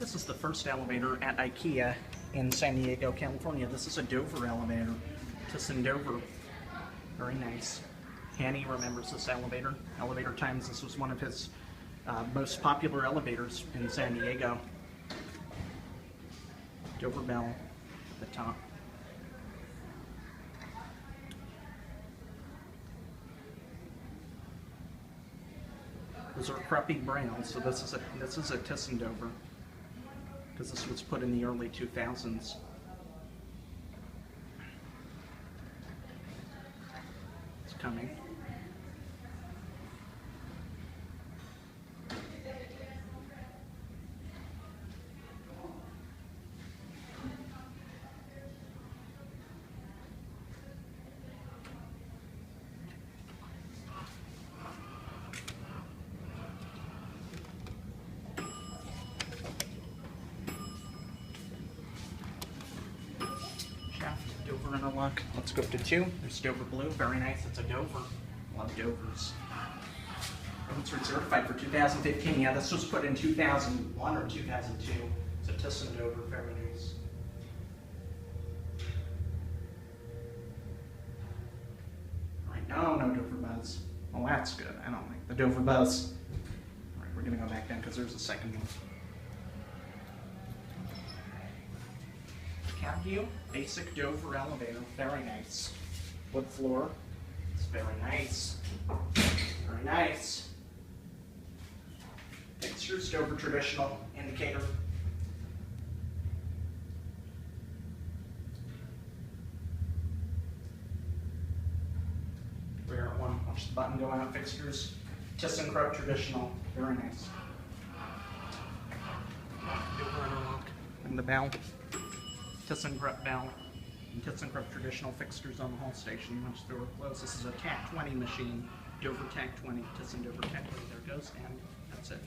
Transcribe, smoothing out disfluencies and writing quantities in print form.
This is the first elevator at IKEA in San Diego, California. This is a Dover elevator, ThyssenDover. Very nice. Hanny remembers this elevator. Elevatortimes, this was one of his most popular elevators in San Diego. Dover bell at the top. Those are crappy browns, so this is a ThyssenDover, because this was put in the early 2000s. It's coming. Dover and a look. Let's go up to 2. There's Dover Blue, very nice. It's a Dover. Love Dovers. It's certified for 2015. Yeah, this was put in 2001 or 2002. It's a ThyssenDover, very nice. Alright, no Dover Buzz. Well, that's good. I don't like the Dover Buzz. Alright, we're going to go back down because there's a second one. Cab view, basic Dover elevator, very nice. Wood floor, it's very nice. Very nice. Fixtures, Dover traditional indicator. Rear one, watch the button go out. Fixtures, ThyssenKrupp traditional, very nice. Dover interlock, and the bell. ThyssenKrupp bell and ThyssenKrupp traditional fixtures on the hall station. Once the door closed, this is a TAC 20 machine, Dover TAC 20, ThyssenDover TAC 20. There it goes, and that's it.